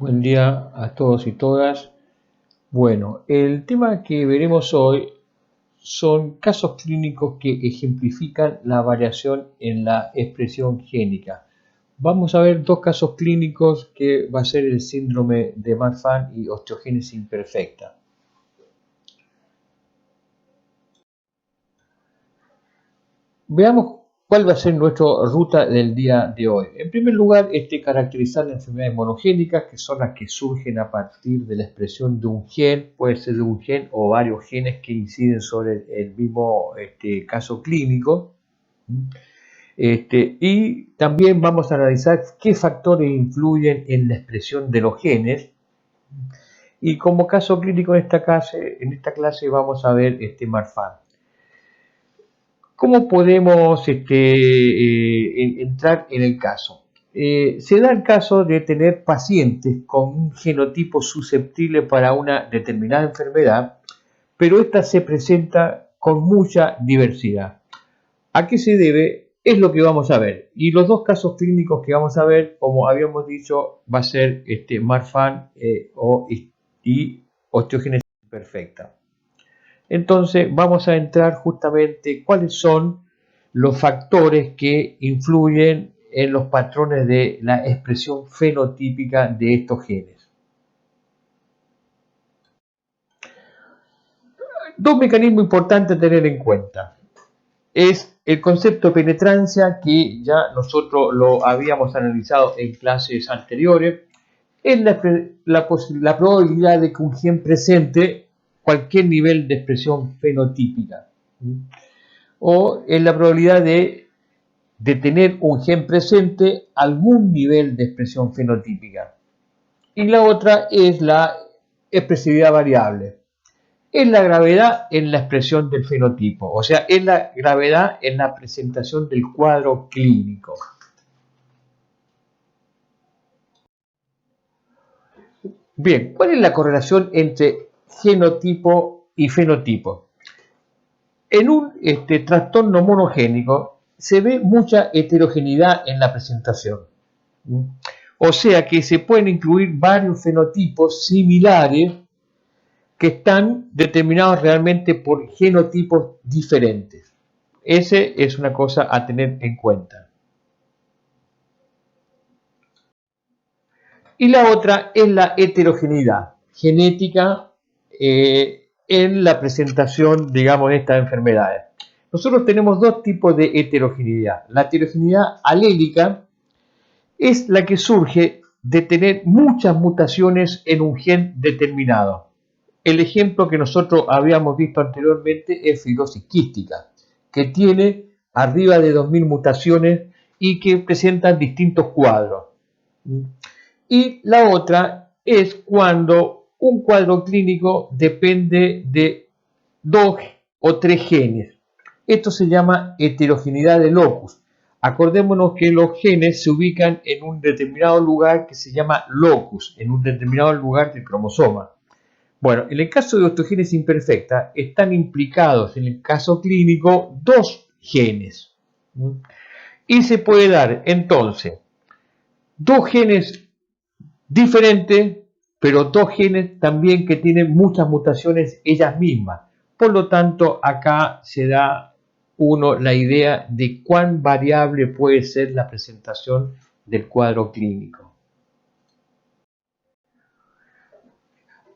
Buen día a todos y todas. Bueno, el tema que veremos hoy son casos clínicos que ejemplifican la variación en la expresión génica. Vamos a ver dos casos clínicos que va a ser el síndrome de Marfan y osteogénesis imperfecta. Veamos cuál va a ser nuestra ruta del día de hoy. En primer lugar, caracterizar las enfermedades monogénicas, que son las que surgen a partir de la expresión de un gen, puede ser de un gen o varios genes que inciden sobre el mismo caso clínico. Y también vamos a analizar qué factores influyen en la expresión de los genes. Y como caso clínico en esta clase vamos a ver Marfan. ¿Cómo podemos entrar en el caso? Se da el caso de tener pacientes con un genotipo susceptible para una determinada enfermedad, pero esta se presenta con mucha diversidad. ¿A qué se debe? Es lo que vamos a ver. Y los dos casos clínicos que vamos a ver, como habíamos dicho, va a ser Marfan y osteogénesis imperfecta. Entonces vamos a entrar justamente cuáles son los factores que influyen en los patrones de la expresión fenotípica de estos genes. Dos mecanismos importantes a tener en cuenta. Es el concepto de penetrancia, que ya nosotros lo habíamos analizado en clases anteriores. Es la probabilidad de que un gen presente cualquier nivel de expresión fenotípica. O en la probabilidad de tener un gen presente algún nivel de expresión fenotípica. Y la otra es la expresividad variable. Es la gravedad en la expresión del fenotipo, o sea, es la gravedad en la presentación del cuadro clínico. Bien, ¿cuál es la correlación entre genotipo y fenotipo? En un trastorno monogénico se ve mucha heterogeneidad en la presentación. O sea que se pueden incluir varios fenotipos similares que están determinados realmente por genotipos diferentes. Esa es una cosa a tener en cuenta. Y la otra es la heterogeneidad genética en la presentación, digamos, de estas enfermedades. Nosotros tenemos dos tipos de heterogeneidad. La heterogeneidad alélica es la que surge de tener muchas mutaciones en un gen determinado. El ejemplo que nosotros habíamos visto anteriormente es fibrosis quística, que tiene arriba de 2000 mutaciones y que presentan distintos cuadros. Y la otra es cuando un cuadro clínico depende de 2 o 3 genes. Esto se llama heterogeneidad de locus. Acordémonos que los genes se ubican en un determinado lugar que se llama locus, en un determinado lugar del cromosoma. Bueno, en el caso de osteogénesis imperfecta están implicados en el caso clínico 2 genes. Y se puede dar entonces 2 genes diferentes, pero 2 genes también que tienen muchas mutaciones ellas mismas. Por lo tanto, acá se da la idea de cuán variable puede ser la presentación del cuadro clínico.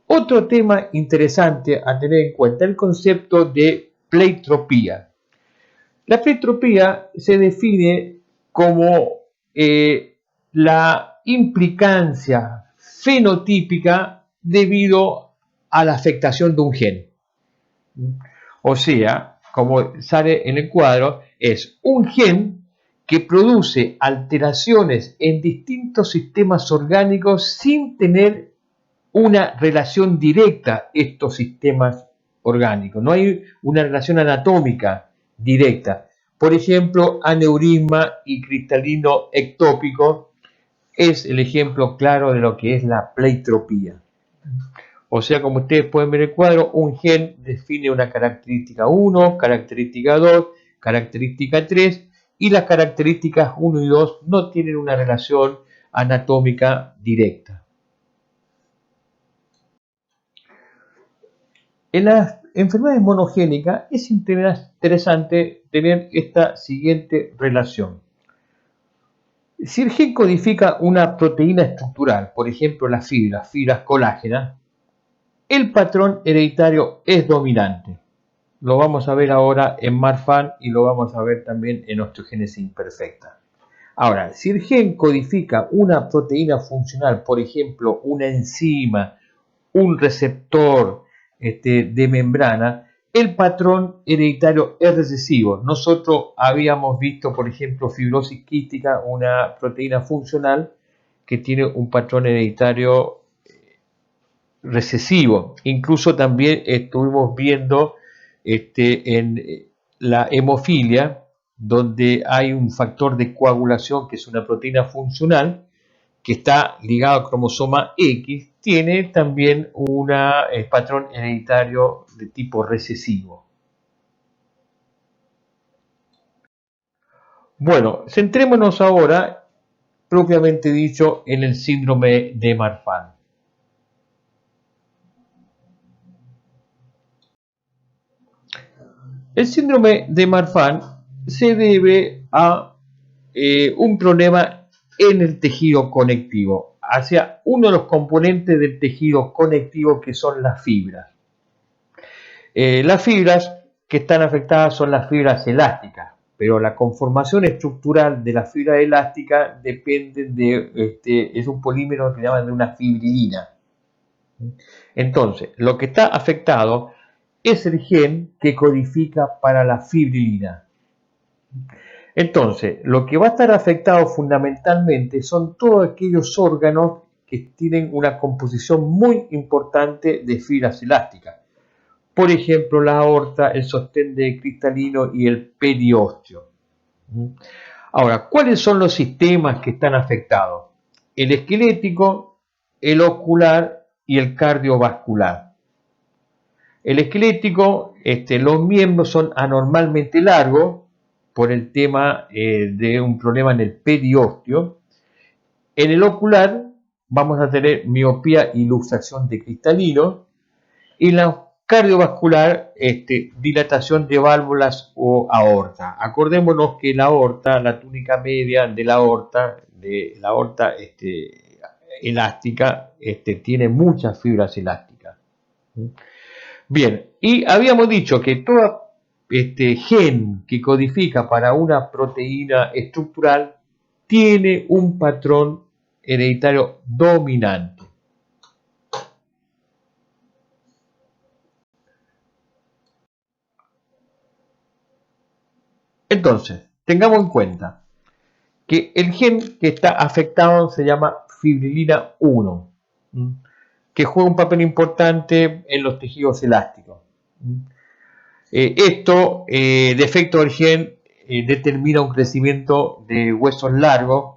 Otro tema interesante a tener en cuenta es el concepto de pleiotropía. La pleiotropía se define como la implicancia fenotípica debido a la afectación de un gen. O sea, como sale en el cuadro, es un gen que produce alteraciones en distintos sistemas orgánicos sin tener una relación directa estos sistemas orgánicos. No hay una relación anatómica directa. Por ejemplo, aneurisma y cristalino ectópico es el ejemplo claro de lo que es la pleiotropía. O sea, como ustedes pueden ver en el cuadro, un gen define una característica 1, característica 2, característica 3, y las características 1 y 2 no tienen una relación anatómica directa. En las enfermedades monogénicas es interesante tener esta siguiente relación. Si el gen codifica una proteína estructural, por ejemplo las fibras colágenas, el patrón hereditario es dominante. Lo vamos a ver ahora en Marfan y lo vamos a ver también en osteogénesis imperfecta. Ahora, si el gen codifica una proteína funcional, por ejemplo, una enzima, un receptor de membrana, el patrón hereditario es recesivo. Nosotros habíamos visto, por ejemplo, fibrosis quística, una proteína funcional que tiene un patrón hereditario recesivo. Incluso también estuvimos viendo en la hemofilia, donde hay un factor de coagulación que es una proteína funcional que está ligado al cromosoma X, tiene también un patrón hereditario de tipo recesivo. Bueno, centrémonos ahora, propiamente dicho, en el síndrome de Marfan. El síndrome de Marfan se debe a un problema en el tejido conectivo, hacia uno de los componentes del tejido conectivo que son las fibras. Las fibras que están afectadas son las fibras elásticas, pero la conformación estructural de la fibra elástica depende de, es un polímero que llaman de una fibrilina. Entonces, lo que está afectado es el gen que codifica para la fibrilina. Entonces, lo que va a estar afectado fundamentalmente son todos aquellos órganos que tienen una composición muy importante de fibras elásticas. Por ejemplo, la aorta, el sostén de cristalino y el periósteo. Ahora, ¿cuáles son los sistemas que están afectados? El esquelético, el ocular y el cardiovascular. El esquelético, los miembros son anormalmente largos por el tema de un problema en el periósteo. En el ocular vamos a tener miopía y luxación de cristalino. Y la cardiovascular, dilatación de válvulas o aorta. Acordémonos que la aorta, la túnica media de la aorta elástica, tiene muchas fibras elásticas. Bien, y habíamos dicho que todo gen que codifica para una proteína estructural tiene un patrón hereditario dominante. Entonces, tengamos en cuenta que el gen que está afectado se llama fibrilina 1, que juega un papel importante en los tejidos elásticos. Defecto del gen, determina un crecimiento de huesos largos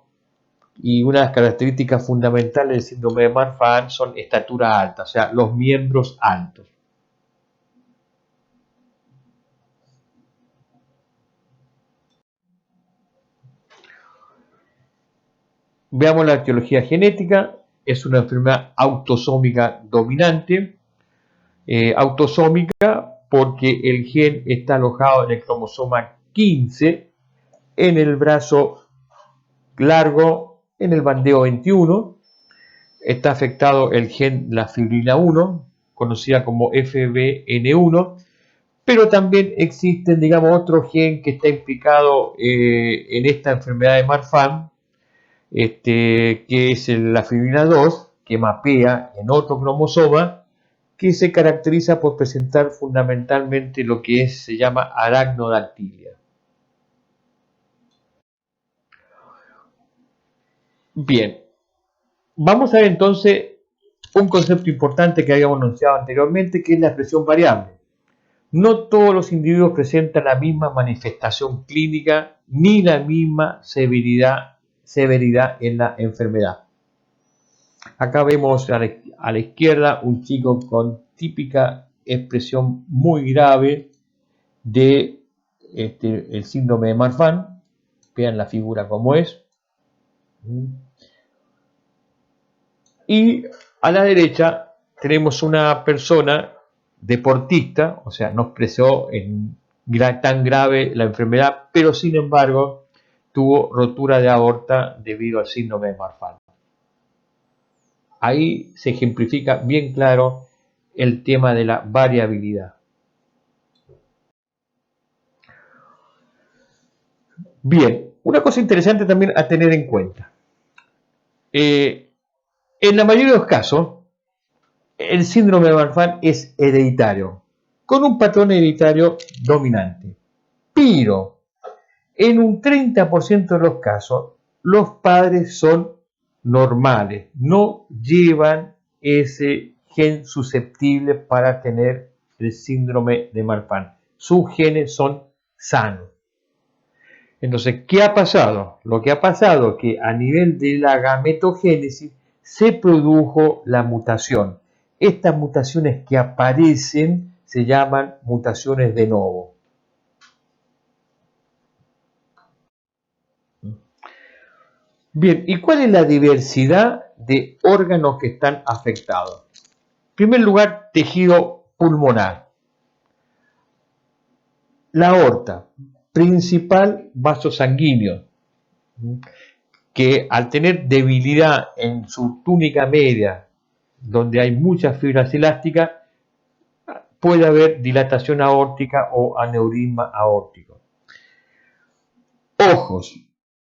y una de las características fundamentales del síndrome de Marfan son estatura alta, o sea, los miembros altos. Veamos la etiología genética. Es una enfermedad autosómica dominante. Autosómica porque el gen está alojado en el cromosoma 15, en el brazo largo, en el bandeo 21. Está afectado el gen la fibrina 1, conocida como FBN1, pero también existen, digamos, otro gen que está implicado en esta enfermedad de Marfan, que es la fibrina 2, que mapea en otro cromosoma, que se caracteriza por presentar fundamentalmente lo que se llama aracnodactilia. Bien, vamos a ver entonces un concepto importante que habíamos anunciado anteriormente, que es la expresión variable. No todos los individuos presentan la misma manifestación clínica ni la misma severidad en la enfermedad. Acá vemos a la izquierda un chico con típica expresión muy grave de el síndrome de Marfan. Vean la figura como es. Y a la derecha tenemos una persona deportista, o sea, no expresó tan grave la enfermedad, pero sin embargo tuvo rotura de aorta debido al síndrome de Marfan. Ahí se ejemplifica bien claro el tema de la variabilidad. Bien, una cosa interesante también a tener en cuenta. En la mayoría de los casos, el síndrome de Marfan es hereditario, con un patrón hereditario dominante. Pero en un 30% de los casos, los padres son normales, no llevan ese gen susceptible para tener el síndrome de Marfan. Sus genes son sanos. Entonces, ¿qué ha pasado? Lo que ha pasado es que a nivel de la gametogénesis se produjo la mutación. Estas mutaciones que aparecen se llaman mutaciones de novo. Bien, ¿y cuál es la diversidad de órganos que están afectados? En primer lugar, tejido pulmonar. La aorta, principal vaso sanguíneo, que al tener debilidad en su túnica media, donde hay muchas fibras elásticas, puede haber dilatación aórtica o aneurisma aórtico. Ojos,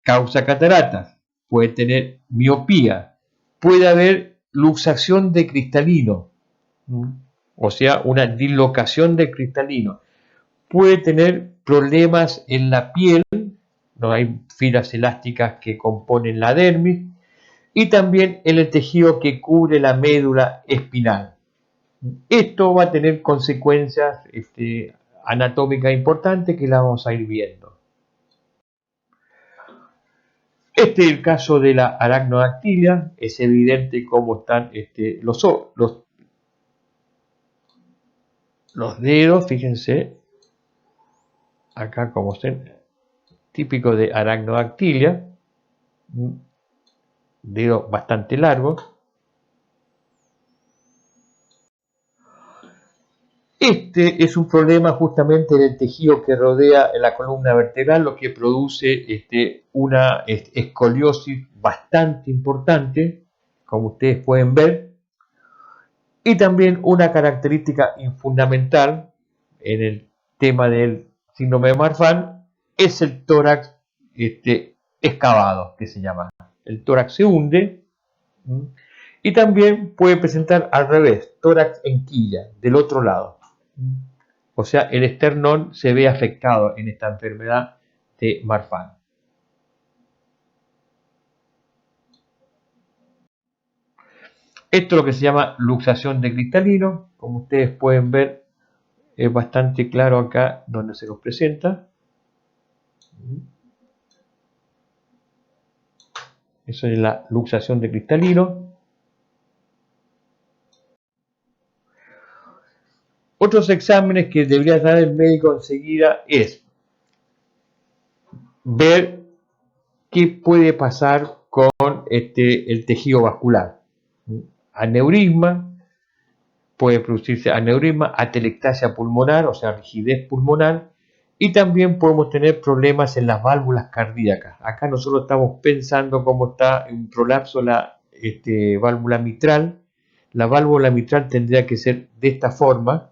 causa cataratas, puede tener miopía, puede haber luxación de cristalino, o sea, una dislocación del cristalino. Puede tener problemas en la piel, no hay fibras elásticas que componen la dermis, y también en el tejido que cubre la médula espinal. Esto va a tener consecuencias anatómicas importantes que las vamos a ir viendo. Este es el caso de la aracnodactilia. Es evidente cómo están los dedos, fíjense, acá como estén, típico de aracnodactilia, dedo bastante largo. Este es un problema justamente del tejido que rodea la columna vertebral, lo que produce una escoliosis bastante importante, como ustedes pueden ver, y también una característica fundamental en el tema del síndrome de Marfan es el tórax excavado, que se llama. El tórax se hunde y también puede presentar al revés, tórax en quilla, del otro lado. O sea, el esternón se ve afectado en esta enfermedad de Marfan. Esto es lo que se llama luxación de cristalino. Como ustedes pueden ver, es bastante claro acá donde se nos presenta. Eso es la luxación de cristalino. Otros exámenes que debería dar el médico enseguida es ver qué puede pasar con el tejido vascular. Aneurisma, puede producirse aneurisma, atelectasia pulmonar, o sea, rigidez pulmonar, y también podemos tener problemas en las válvulas cardíacas. Acá nosotros estamos pensando cómo está un prolapso la válvula mitral. La válvula mitral tendría que ser de esta forma,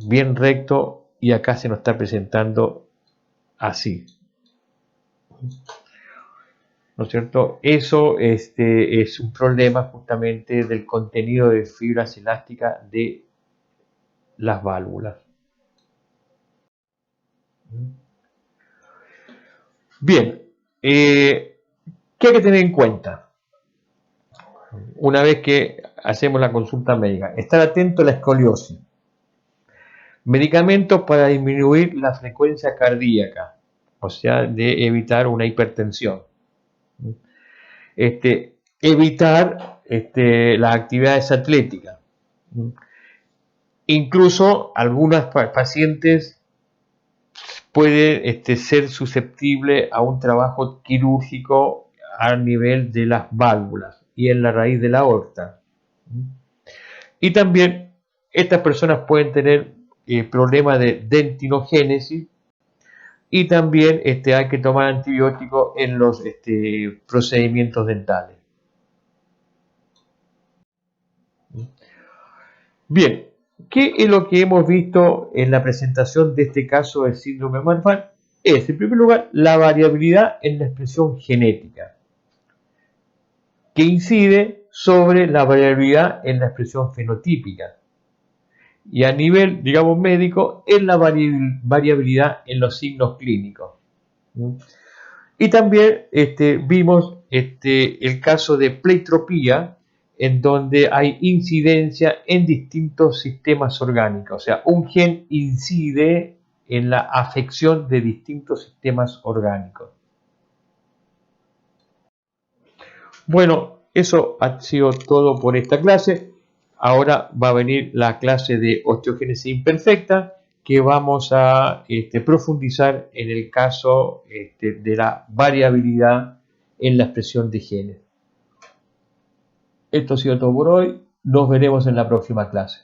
bien recto, y acá se nos está presentando así. ¿No es cierto? Eso es un problema justamente del contenido de fibras elásticas de las válvulas. Bien, ¿qué hay que tener en cuenta? Una vez que hacemos la consulta médica, estar atento a la escoliosis. Medicamentos para disminuir la frecuencia cardíaca, o sea, de evitar una hipertensión. Evitar las actividades atléticas. Incluso algunos pacientes pueden ser susceptibles a un trabajo quirúrgico a nivel de las válvulas y en la raíz de la aorta. Y también Estas personas pueden tener problemas de dentinogénesis y también hay que tomar antibióticos en los procedimientos dentales. Bien, ¿qué es lo que hemos visto en la presentación de este caso del síndrome de Marfan? Es, en primer lugar, la variabilidad en la expresión genética, que incide sobre la variabilidad en la expresión fenotípica. Y a nivel, digamos, médico, es la variabilidad en los signos clínicos. Y también vimos el caso de pleitropía, en donde hay incidencia en distintos sistemas orgánicos. O sea, un gen incide en la afección de distintos sistemas orgánicos. Bueno, eso ha sido todo por esta clase. Ahora va a venir la clase de osteogénesis imperfecta, que vamos a profundizar en el caso de la variabilidad en la expresión de genes. Esto ha sido todo por hoy. Nos veremos en la próxima clase.